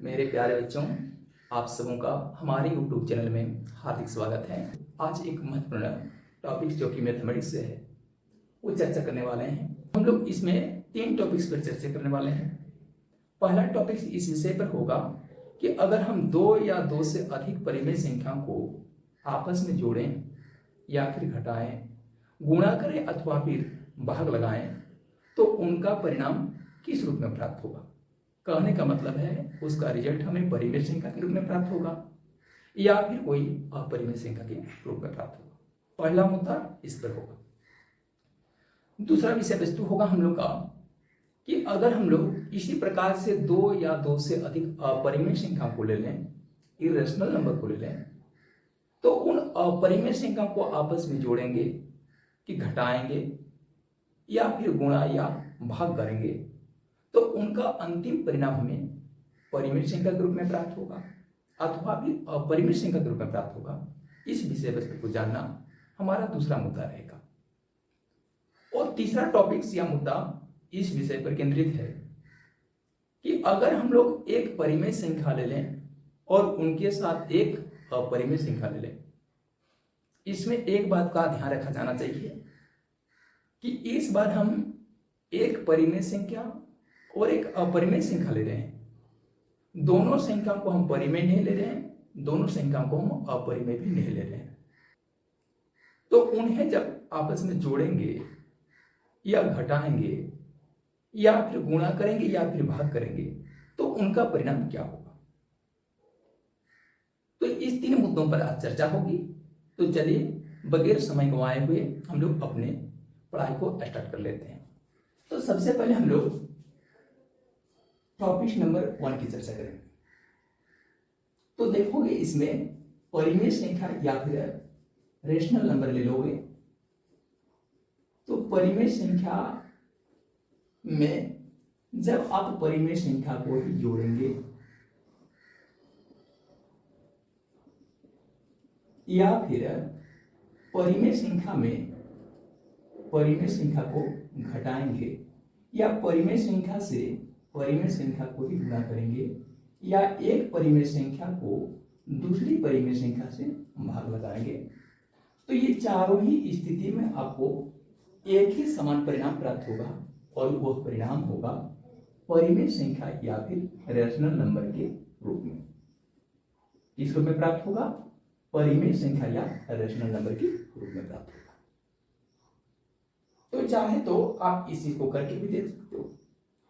मेरे प्यारे बच्चों, आप सबों का हमारे YouTube चैनल में हार्दिक स्वागत है। आज एक महत्वपूर्ण टॉपिक जो कि मैथमेटिक्स से है वो चर्चा करने वाले हैं। हम लोग इसमें 3 टॉपिक्स पर चर्चा करने वाले हैं। पहला टॉपिक इस विषय पर होगा कि अगर हम 2 या 2 से अधिक परिमेय संख्या को आपस में जोड़ें या फिर घटाएं, गुणा करें अथवा फिर भाग लगाएं तो उनका परिणाम किस रूप में प्राप्त होगा। कहने का मतलब है उसका रिजल्ट हमें परिमेय संख्या के रूप में प्राप्त होगा या फिर कोई अपरिमेय संख्या के रूप में प्राप्त होगा। पहला मुद्दा इस पर होगा। दूसरा विषय वस्तु होगा हम लोग का कि अगर हम लोग इसी प्रकार से 2 या 2 से अधिक अपरिमेय संख्या को ले लें, इरेशनल नंबर को ले लें, तो उन अपरिमेय संख्या को आपस में जोड़ेंगे कि घटाएंगे या फिर गुणा या भाग करेंगे तो उनका अंतिम परिणाम हमें परिमेय संख्या के रूप में प्राप्त होगा अथवा भी अपरिमेय संख्या के रूप में प्राप्त होगा। इस विषय वस्तु को जानना हमारा दूसरा मुद्दा रहेगा। और तीसरा टॉपिक या मुद्दा इस विषय पर केंद्रित है कि अगर हम लोग एक परिमेय संख्या ले लें और उनके साथ एक अपरिमेय संख्या ले लें, इसमें एक बात का ध्यान रखा जाना चाहिए कि इस बार हम एक परिमेय संख्या और एक अपरिमेय संख्या ले रहे हैं। दोनों संख्याओं को हम परिमेय नहीं ले रहे हैं, दोनों संख्याओं को हम अपरिमेय भी नहीं ले रहे हैं। तो उन्हें जब आपस में जोड़ेंगे या घटाएंगे या फिर गुणा करेंगे या फिर भाग करेंगे तो उनका परिणाम क्या होगा। तो इस 3 मुद्दों पर आज चर्चा होगी। तो चलिए बगैर समय गंवाए हुए हम लोग अपने पढ़ाई को स्टार्ट कर लेते हैं। तो सबसे पहले हम लोग टॉपिक नंबर 1 की चर्चा करेंगे। तो देखोगे इसमें परिमेय संख्या या फिर रेशनल नंबर ले लोगे तो परिमेय संख्या में जब आप परिमेय संख्या को ही जोड़ेंगे या फिर परिमेय संख्या में परिमेय संख्या को घटाएंगे या परिमेय संख्या से परिमेय संख्या को ही गुणा करेंगे या एक परिमेय संख्या को दूसरी परिमेय संख्या से भाग लगाएंगे, तो ये चारों ही स्थिति में आपको एक ही समान परिणाम प्राप्त होगा और वह परिणाम होगा परिमेय संख्या या फिर रेशनल नंबर के रूप में। किस रूप में प्राप्त होगा? परिमेय संख्या या रेशनल नंबर के रूप में प्राप्त होगा। तो चाहे तो आप इस चीज को करके भी देख सकते हो।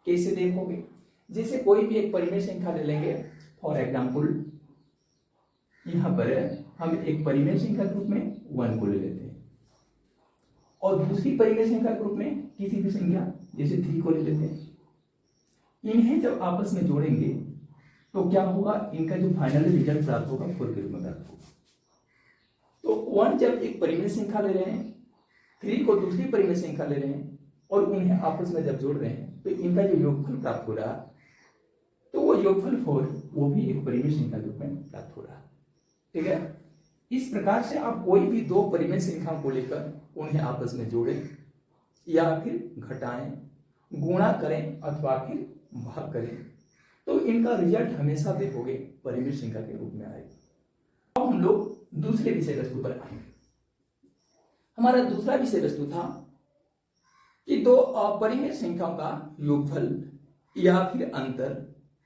कैसे देखोगे? जैसे कोई भी एक परिमेय संख्या ले लेंगे। फॉर एग्जाम्पल यहां पर हम एक परिमेय संख्या के रूप में 1 को ले लेते हैं और दूसरी परिमेय संख्या के रूप में किसी भी संख्या जैसे 3 को ले लेते हैं। इन्हें जब आपस में जोड़ेंगे तो क्या होगा? इनका जो फाइनल रिजल्ट प्राप्त होगा 4 के रूप में प्राप्त होगा। तो 1 जब एक परिमेय संख्या ले रहे हैं, 3 को दूसरी परिमेय संख्या ले रहे हैं और उन्हें आपस में जब जोड़ रहे हैं तो इनका जो योगफल प्राप्त हो रहा है तो वो योगफल 4 वो भी एक परिमेय संख्या के रूप में प्राप्त हो रहा है। ठीक है। इस प्रकार से आप कोई भी 2 परिमेय संख्याओं को लेकर उन्हें आपस में जोड़ें या फिर घटाएं, गुणा करें अथवा फिर भाग करें तो इनका रिजल्ट हमेशा देखोगे परिमेय संख्या के रूप में आएगा। अब हम लोग दूसरे विषय वस्तु पर आएंगे। हमारा दूसरा विषय वस्तु था कि 2 अपरिमेय संख्याओं का योगफल या फिर अंतर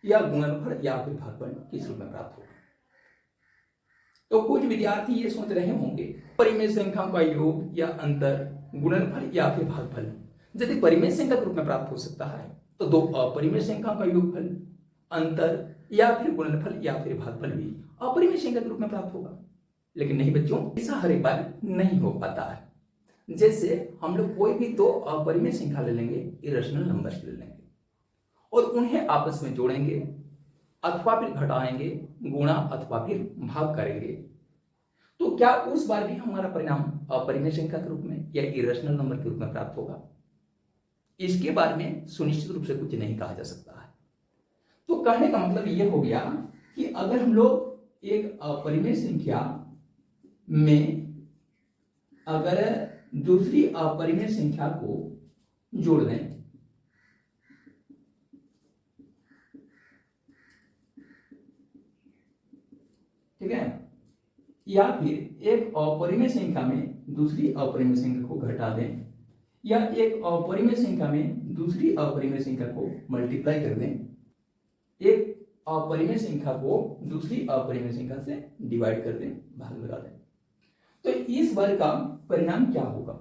या गुणनफल या फिर भागफल किस रूप में प्राप्त होगा। तो कुछ विद्यार्थी ये सोच रहे होंगे परिमेय संख्याओं का योग या अंतर, गुणनफल या फिर भागफल यदि परिमेय संख्या के रूप में प्राप्त हो सकता है तो 2 अपरिमेय संख्याओं का योगफल, अंतर या फिर गुणनफल या फिर भागफल भी अपरिमेय संख्या के रूप में प्राप्त होगा। लेकिन नहीं बच्चों, ऐसा हर एक बार नहीं हो पाता है। जैसे हम लोग कोई भी 2 अपरिमेय संख्या ले लेंगे, इरेशनल नंबर्स ले लेंगे और उन्हें आपस में जोड़ेंगे अथवा फिर घटाएंगे, गुणा अथवा फिर भाग करेंगे तो क्या उस बार भी हमारा परिणाम अपरिमेय संख्या के रूप में या इरेशनल नंबर के रूप में प्राप्त होगा? इसके बारे में सुनिश्चित रूप से कुछ नहीं कहा जा सकता है। तो कहने का मतलब यह हो गया कि अगर हम लोग एक अपरिमेय संख्या में अगर दूसरी अपरिमेय संख्या को जोड़ दें ठीक है। या फिर एक अपरिमेय संख्या में दूसरी अपरिमेय संख्या को घटा दें, या एक अपरिमेय संख्या में दूसरी अपरिमेय संख्या को मल्टीप्लाई कर दें, एक अपरिमेय संख्या को दूसरी अपरिमेय संख्या से डिवाइड कर दें, भाग लगा दें। तो इस वर्ग का परिणाम क्या होगा?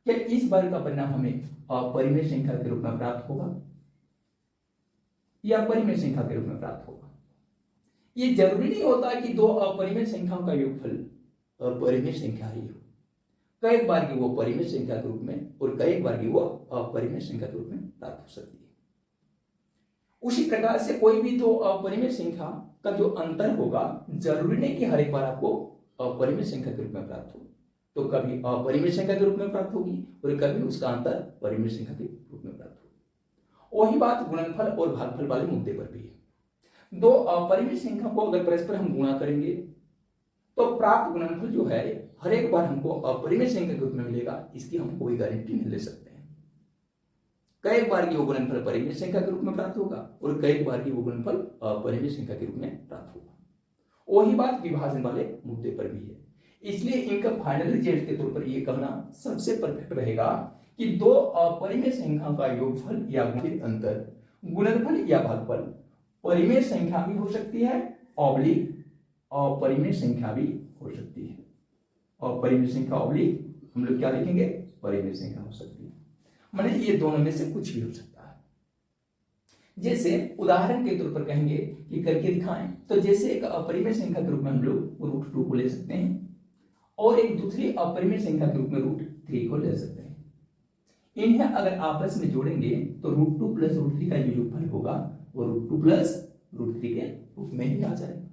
क्या इस वर्ग का परिणाम हमें अपरिमेय संख्या के रूप में प्राप्त होगा या परिमेय संख्या के रूप में प्राप्त होगा? ये जरूरी नहीं होता कि दो अपरिमेय संख्याओं का योगफल अपरिमेय संख्या ही हो। कई बार की वो परिमेय संख्या के रूप में और कई बार की वो अपरिमेय संख्या के रूप में प्राप्त हो सकती है। उसी प्रकार से कोई भी दो अपरिमेय संख्या का जो अंतर होगा, जरूरी नहीं कि हर एक बार आपको अपरिमेय संख्या के रूप में प्राप्त हो, तो कभी अपरिमेय संख्या के रूप में प्राप्त होगी और कभी उसका अंतर परिमेय संख्या के रूप में प्राप्त होगी। वही बात गुणनफल और भागफल वाले मुद्दे पर भी है। दो अपरिमेय संख्या को अगर परस्पर हम गुणा करेंगे तो प्राप्त गुणनफल जो है हर एक बार हमको अपरिमेय संख्या के रूप में मिलेगा, इसकी हम कोई गारंटी नहीं ले सकते हैं। कई बार की वो गुणनफल परिमेय संख्या के रूप में प्राप्त होगा और कई बार की वो गुणनफल अपरिमेय संख्या के रूप में प्राप्त होगा। वही बात विभाजन वाले मुद्दे पर भी है। इसलिए इनका फाइनल रिजल्ट के तौर पर यह कहना सबसे परफेक्ट रहेगा कि दो अपरिमेय संख्या का योगफल या अंतर गुणनफल या भागफल परिमेय संख्या भी हो सकती है, ऑब्लिक अपरिमेय संख्या भी हो सकती है। और परिमेय संख्या ऑब्लिक हम लोग क्या लिखेंगे? परिमेय संख्या हो सकती है। माने ये दोनों में से कुछ भी हो सकता है। जैसे उदाहरण के तौर पर कहेंगे कि करके दिखाएं, तो जैसे एक अपरिमेय संख्या के रूप में हम लोग √2 को ले सकते हैं और एक दूसरी अपरिमेय संख्या के रूप में √3 को ले सकते हैं। इन्हें अगर आपस में जोड़ेंगे तो √2 + √3 का जो योगफल होगा वो √2 + √3 के रूप में ही आ जाएगा।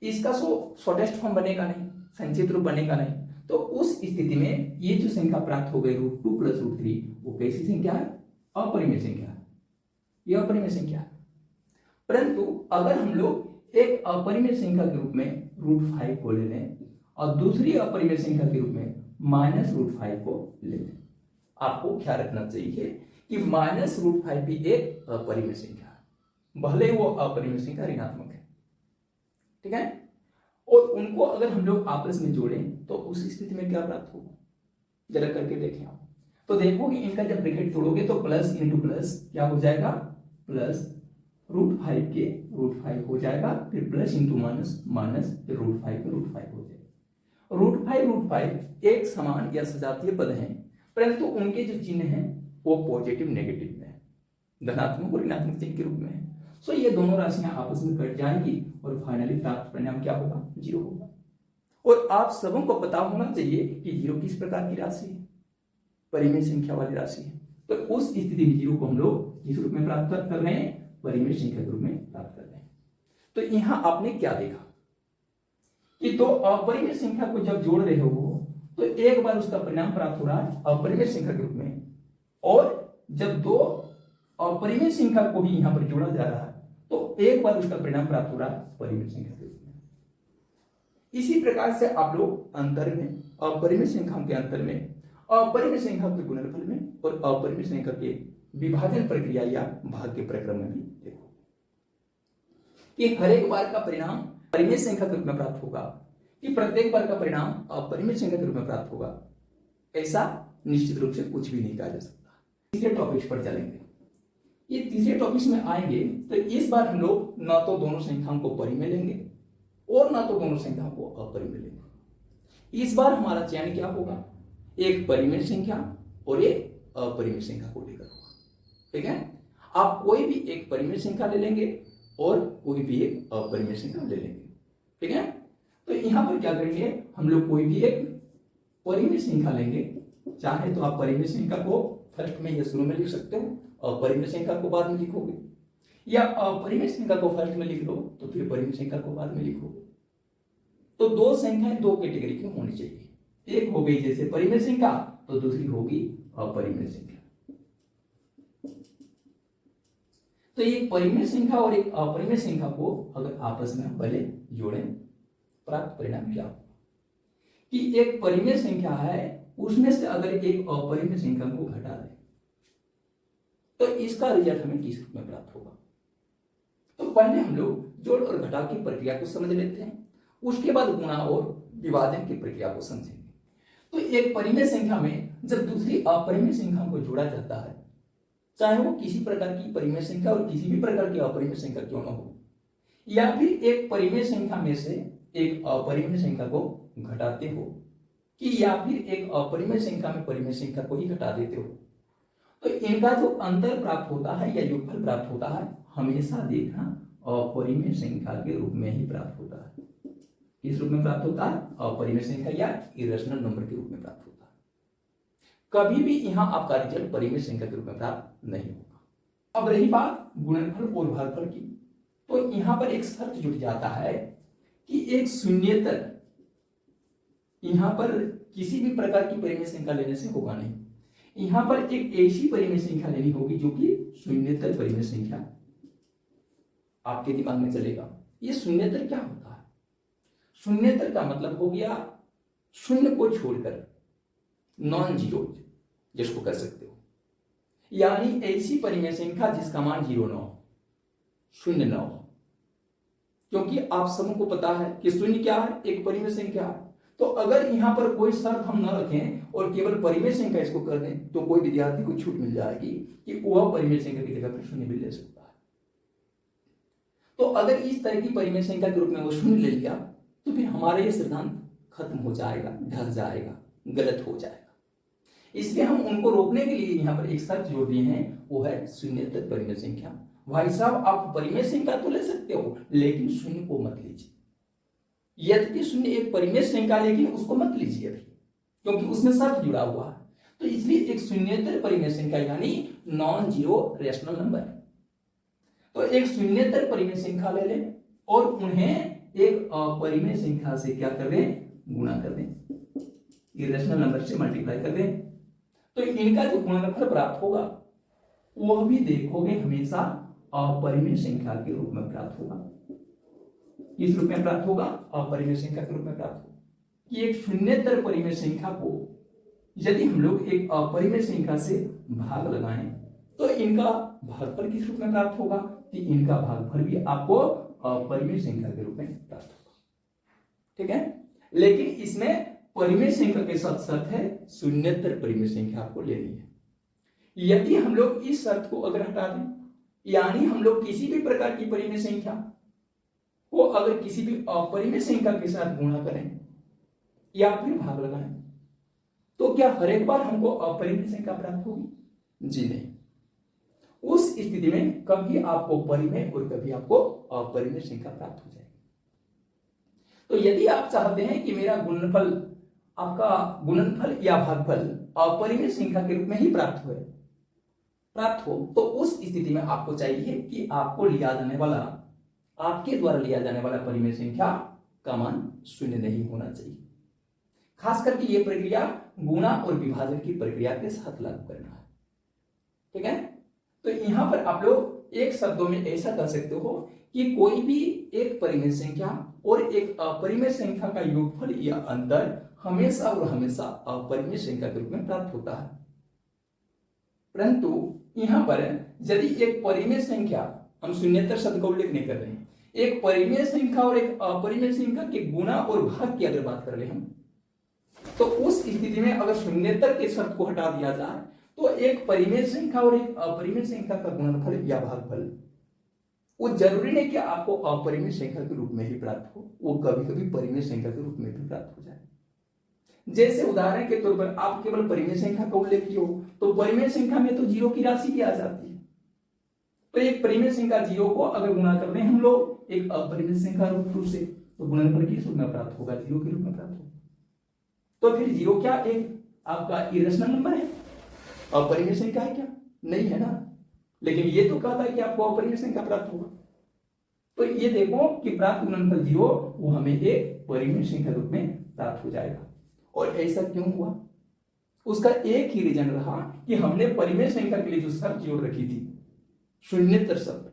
इसका शॉर्टेस्ट फॉर्म बनेगा नहीं, संक्षिप्त रूप बनेगा नहीं। तो उस स्थिति में ये जो संख्या प्राप्त हो गई √2 + √3 वो कैसी संख्या है? अपरिमेय संख्या है। यह अपरिमेय संख्या है। परंतु अगर हम लोग एक अपरिमेय संख्या के रूप में √5 को ले लें और दूसरी अपरिमेय संख्या के रूप में -√5 को ले लें, आपको ख्याल रखना चाहिए कि -√5 भी एक अपरिमेय संख्या है, भले वो अपरिमेय संख्या ऋणात्मक है। ठीक है। और उनको अगर हम लोग आपस में जोड़ें तो उस स्थिति में क्या प्राप्त होगा? जरा करके देखें आप। तो देखोगे इनका जब ब्रैकेट तोड़ोगे तो प्लस इंटू प्लस क्या हो जाएगा? प्लस √5 के √5 हो जाएगा, फिर प्लस इंटू माइनस माइनस, फिर √5 के √5 हो जाएगा। √5 एक समान या सजातीय पद हैं, परंतु उनके जो चिन्ह हैं वो पॉजिटिव नेगेटिव में है, धनात्मक और ऋणात्मक चिन्ह के रूप में है। सो ये दोनों राशियां आपस में कट जाएंगी और फाइनली प्राप्त परिणाम क्या होगा? 0 होगा। और आप सबों को पता होना चाहिए कि 0 किस प्रकार की राशि है? परिमेय संख्या वाली राशि है। तो उस स्थिति में 0 को हम लोग किस रूप में प्राप्त कर रहे हैं? परिमेय संख्या के रूप में प्राप्त कर रहे हैं। तो यहां आपने क्या देखा कि दो अपरिमेय संख्या को जब जोड़ रहे हो तो एक बार उसका परिणाम प्राप्त हो रहा है अपरिमेय संख्या के रूप में, और जब दो अपरिमेय संख्या को भी यहां पर जोड़ा जा रहा है तो एक बार उसका परिणाम प्राप्त हो रहा है परिमेय संख्या के रूप में। इसी प्रकार से आप लोग अंतर में, अपरिमेय संख्याओं के अंतर में, अपरिमेय संख्या के गुणनफल में और अपरिमेय संख्या के विभाजन प्रक्रिया या भाग के प्रक्रम में भी देखो कि हर एक बार का परिणाम परिमेय संख्या के रूप में प्राप्त होगा कि प्रत्येक बार का परिणाम अपरिमेय संख्या के रूप में प्राप्त होगा, ऐसा निश्चित रूप से कुछ भी नहीं कहा जा सकता। तीसरे टॉपिक पर चलेंगे। ये तीसरे टॉपिक में आएंगे तो इस बार हम लोग ना तो दोनों संख्याओं को परिमेय लेंगे और ना तो दोनों संख्याओं को अपरिमेय लेंगे। इस बार हमारा चयन क्या होगा? एक परिमेय संख्या और एक अपरिमेय संख्या को लेकर होगा। ठीक है। आप कोई भी एक परिमेय संख्या ले लेंगे और कोई भी एक अपरिमेय संख्या ले लेंगे। ठीक है। तो यहां पर क्या करेंगे? हम लोग कोई भी एक परिमेय संख्या लेंगे। चाहे तो आप परिमेय संख्या को फर्स्ट में या शुरू में लिख सकते हो, अपरिमेय संख्या को बाद में लिखोगे, या अपरिमेय संख्या को फर्स्ट में लिख लो तो फिर परिमेय संख्या को बाद में लिखोगे। तो दो संख्याएं दो कैटेगरी की होनी चाहिए। एक हो गई जैसे परिमेय संख्या तो दूसरी होगी अपरिमेय संख्या। तो एक परिमेय संख्या और एक अपरिमेय संख्या को अगर आपस में हम पहले जोड़ें, प्राप्त परिणाम क्या होगा कि एक परिमेय संख्या है उसमें से अगर एक अपरिमेय संख्या को घटा दें तो इसका रिजल्ट हमें किस रूप में प्राप्त होगा? तो पहले हम लोग जोड़ और घटाव की प्रक्रिया को समझ लेते हैं। उसके बाद गुणा और विभाजन की प्रक्रिया को समझेंगे। तो एक परिमेय संख्या में जब दूसरी अपरिमेय संख्या को जोड़ा जाता है, चाहे वो किसी प्रकार की परिमेय संख्या और किसी भी प्रकार की अपरिमेय संख्या क्यों न हो, या फिर एक परिमेय संख्या में से एक अपरिमेय संख्या को घटाते हो, कि या फिर एक अपरिमेय संख्या में परिमेय संख्या को ही घटा देते हो, तो इनका जो अंतर प्राप्त होता है या योगफल प्राप्त होता है, हमेशा देखना अपरिमेय संख्या के रूप में ही प्राप्त होता है। किस रूप में प्राप्त होता है? अपरिमेय संख्या या इरेशनल नंबर के रूप में प्राप्त होता है। कभी भी यहां आपका रिजल्ट परिमेय संख्या के रूप में प्राप्त नहीं होगा। अब रही बात गुणनफल और भागफल की, तो यहां पर एक शर्त जुड़ जाता है कि एक शून्येतर यहां पर किसी भी प्रकार की परिमेय संख्या लेने से होगा नहीं। यहां पर एक ऐसी परिमेय संख्या लेनी होगी जो कि शून्येतर परिमेय संख्या आपके दिमाग में चलेगा। ये शून्येतर क्या होता है? शून्येतर का मतलब हो गया शून्य को छोड़कर, नॉन जीरो जिसको कर सकते हो, यानी ऐसी परिमेय संख्या जिसका मान 0 न हो, शून्य न हो। क्योंकि आप सबको पता है कि शून्य क्या है? एक परिमेय संख्या है। तो अगर यहां पर कोई शर्त हम न रखें और केवल परिमेय संख्या इसको कर दें, तो कोई विद्यार्थी को छूट मिल जाएगी कि वह परिमेय संख्या की जगह पर शून्य भी ले सकता है। तो अगर इस तरह की परिमेय संख्या के रूप में वो शून्य ले लिया, तो फिर हमारा ये सिद्धांत खत्म हो जाएगा, ढह जाएगा, गलत हो जाएगा। इसलिए हम उनको रोकने के लिए यहाँ पर एक शर्त जोड़ दिए हैं, वो है शून्येतर परिमेय संख्या। भाई साहब, आप परिमेय संख्या तो ले सकते हो, लेकिन शून्य को मत लीजिए। यद्यपि शून्य एक परिमेय संख्या, लेकिन उसको मत लीजिए अभी, क्योंकि उसमें शर्त जुड़ा हुआ है। तो इसलिए एक शून्येतर परिमेय संख्या यानी नॉन जीरो रेशनल नंबर, तो एक शून्येतर परिमेय संख्या ले लें और उन्हें एक अपरिमेय संख्या से क्या कर दें? गुणा कर दें, इरेशनल नंबर से मल्टीप्लाई कर दें। तो इनका जो गुणनफल प्राप्त होगा वह भी देखोगे हमेशा अपरिमेय संख्या के रूप में प्राप्त होगा। किस रूप में प्राप्त होगा? अपरिमेय संख्या के रूप में प्राप्त होगा। कि एक शून्येतर परिमेय संख्या को यदि हम लोग एक अपरिमेय संख्या से भाग लगाएं, तो इनका भागफल किस रूप में प्राप्त होगा? कि इनका भागफल भी आपको अपरिमेय संख्या के रूप में प्राप्त होगा। ठीक है, लेकिन इसमें परिमेय संख्या के साथ शर्त है शून्येतर परिमेय संख्या आपको लेनी है। यदि हम लोग इस शर्त को अगर हटा दें, यानी हम लोग किसी भी प्रकार की परिमेय संख्या को अगर किसी भी अपरिमेय संख्या के साथ गुणा करें या फिर भाग लगाएं, तो क्या हर एक बार हमको अपरिमेय संख्या प्राप्त होगी? जी नहीं। उस स्थिति में कभी आपको परिमेय और कभी आपको अपरिमेय संख्या प्राप्त हो जाएगी। तो यदि आप चाहते हैं कि मेरा गुणनफल, आपका गुणनफल या भागफल अपरिमेय संख्या के रूप में ही प्राप्त हो, तो उस स्थिति में आपको चाहिए कि आपको लिया जाने वाला, आपके द्वारा लिया जाने वाला परिमेय संख्या का मान शून्य नहीं होना चाहिए। खास करके ये प्रक्रिया गुणा और विभाजन की प्रक्रिया के साथ लागू करना है। ठीक है, तो यहां पर आप लोग एक शब्दों में ऐसा कर सकते हो कि कोई भी एक परिमेय संख्या और एक अपरिमेय संख्या का योगफल या अंतर हमेशा और हमेशा अपरिमेय संख्या के रूप में प्राप्त होता है। परंतु यहां पर यदि एक परिमेय संख्या, हम शून्येतर शब्द का उल्लेख नहीं कर रहे हैं, एक परिमेय संख्या और एक अपरिमेय संख्या के गुणा और भाग की अगर बात कर ले हम, तो उस स्थिति में अगर शून्येतर के शब्द को हटा दिया जाए, तो एक परिमेय संख्या और एक अपरिमेय संख्या का गुणनफल या भागफल वो जरूरी नहीं कि आपको अपरिमेय संख्या के रूप में ही प्राप्त हो, वो कभी कभी परिमेय संख्या के रूप में भी प्राप्त हो जाए। जैसे उदाहरण के तौर पर आप केवल परिमेय संख्या का उल्लेख किया हो, तो परिमेय संख्या में तो जीरो की राशि भी आ जाती है। तो एक परिमेय संख्या जीरो को अगर गुणा कर दें हम लोग एक अपरिमेय संख्या रूप से, तो गुणनफल किस रूप में प्राप्त होगा? जीरो के रूप में प्राप्त होगा। तो फिर जीरो क्या एक आपका इरेशनल नंबर है? अपरिमेय संख्या है क्या? नहीं है ना। लेकिन ये तो कहा था कि आपको अपरिमेय संख्या प्राप्त होगा। तो ये देखो कि प्राप्त गुणनफल जीरो वो हमें एक परिमेय संख्या रूप में प्राप्त हो जाएगा। और ऐसा क्यों हुआ? उसका एक ही रीजन रहा कि हमने परिमेय संख्या के लिए जो शर्त जोड़ रखी थी, शून्येतर शब्द,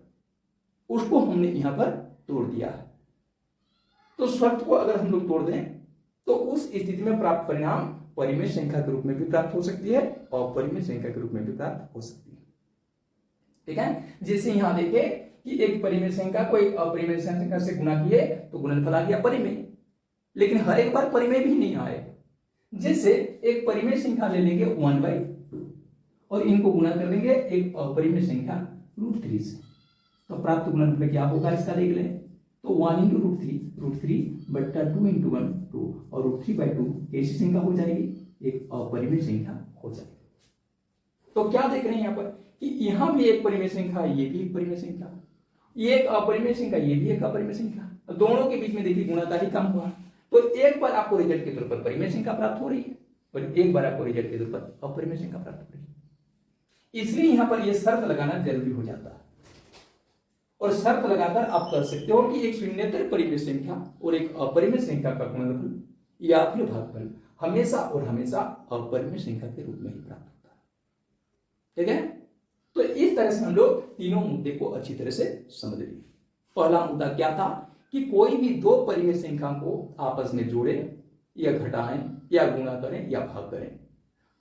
उसको हमने यहां पर तोड़ दिया है। तो शर्त को अगर हम लोग तोड़ दें, तो उस स्थिति में प्राप्त परिणाम परिमेय संख्या के रूप में भी प्राप्त हो सकती है और परिमेय संख्या के रूप में भी प्राप्त हो सकती है। ठीक है, जैसे यहां देखें कि एक परिमेय संख्या को एक अपरिमेय संख्या से गुणा किए तो गुणनफल आ गया परिमेय, लेकिन हर एक बार परिमेय भी नहीं आए। जैसे एक परिमेय संख्या ले लेंगे 1/2 और इनको गुणा कर देंगे एक अपरिमेय संख्या √3 से, तो प्राप्त गुणनफल क्या होगा इसका देख लें। तो 1 × √3 बट्टा 2 × 1 2 और √3/2 कैसी संख्या हो जाएगी, एक अपरिमेय संख्या हो जाएगी। तो क्या देख रहे हैं यहाँ पर कि यहाँ भी एक परिमेय संख्या, ये भी एक परिमेय संख्या, ये एक अपरिमेय संख्या, ये भी एक अपरिमेय संख्या, दोनों के बीच में देखिए गुणा का ही काम हुआ। तो एक बार आपको रिजल्ट के तौर पर परिमेय संख्या प्राप्त हो रही है और एक बार आपको रिजल्ट के तौर पर अपरिमेय संख्या प्राप्त हो रही है। इसलिए यहां पर यह शर्त लगाना जरूरी हो जाता है और शर्त लगाकर आप कह सकते हो कि एक शून्येतर परिमेय संख्या और एक अपरिमेय संख्या का गुणनफल या फिर भागफल हमेशा और हमेशा अपरिमेय संख्या के रूप में ही प्राप्त होता है। ठीक है, तो इस तरह से हम लोग तीनों मुद्दे को अच्छी तरह से समझ लिए। पहला मुद्दा क्या था कि कोई भी दो परिमेय संख्या को आपस में जोड़े या घटाएं या गुणा करें या भाग करें,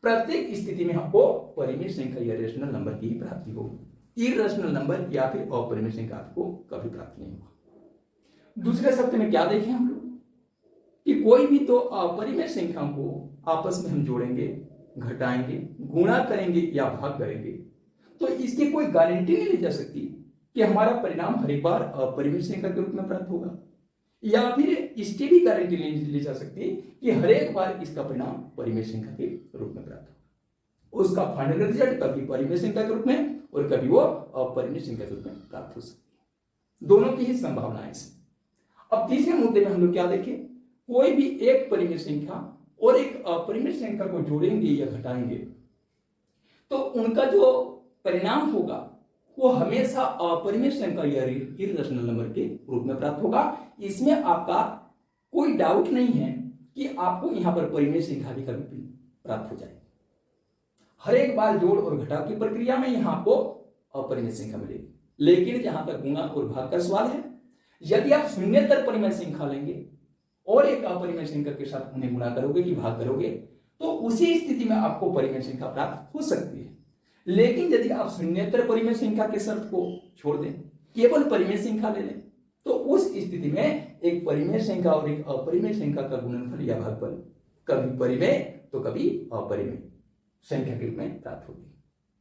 प्रत्येक स्थिति में हमको परिमेय संख्या या रेशनल नंबर की प्राप्ति होगी। इरेशनल नंबर या फिर अपरिमेय संख्या आपको कभी प्राप्त नहीं होगा। दूसरे शब्द में क्या देखें हम लोग कि कोई भी दो अपरिमेय संख्या को आपस में हम जोड़ेंगे, घटाएंगे, गुणा करेंगे या भाग करेंगे, तो इसकी कोई गारंटी नहीं ली जा सकती कि हमारा परिणाम हर एक बार अपरिमेय संख्या के रूप में प्राप्त होगा, या फिर इसकी भी गारंटी नहीं ली जा सकती कि हर एक बार इसका परिणाम परिमेय संख्या के रूप में प्राप्त होगा। उसका फाइनल रिजल्ट कभी परिमेय संख्या के रूप में और कभी वो अपरिमेय संख्या के रूप में प्राप्त हो सकती है। दोनों की ही संभावना है। अब तीसरे मुद्दे में हम लोग क्या देखें, कोई भी एक परिमेय संख्या और एक अपरिमेय संख्या को जोड़ेंगे या घटाएंगे तो उनका जो परिणाम होगा वो हमेशा अपरिमेय संख्या या इरेशनल नंबर के रूप में प्राप्त होगा। इसमें आपका कोई डाउट नहीं है कि आपको यहां पर परिमेय संख्या भी कभी प्राप्त हो जाएगी। हर एक बार जोड़ और घटाव की प्रक्रिया में यहां आपको अपरिमेय संख्या मिलेगी। लेकिन जहां तक गुणा और भाग का सवाल है, यदि आप शून्येतर परिमेय संख्या लेंगे और एक अपरिमेय संख्या के साथ उन्हें गुणा करोगे कि भाग करोगे, तो उसी स्थिति में आपको परिमेय संख्या प्राप्त हो सकती है। लेकिन यदि आप शून्येतर परिमेय संख्या के शर्त को छोड़ दें, केवल परिमेय संख्या ले लें, तो उस स्थिति में एक परिमेय संख्या और एक अपरिमेय संख्या का गुणनफल या भागफल कभी परिमेय तो कभी अपरिमेय संख्या के रूप में प्राप्त होगी।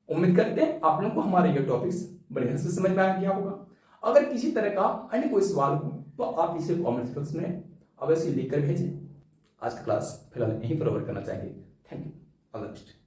उम्मीद करते हैं आप लोगों को हमारे ये टॉपिक्स बढ़िया से समझ में आ गया होगा। अगर किसी तरह का अन्य कोई सवाल हो तो आप इसे कमेंट बॉक्स में अवश्य लिखकर भेजें। आज का क्लास फिलहाल यहीं पर ओवर करना चाहेंगे। Thank you, all the best.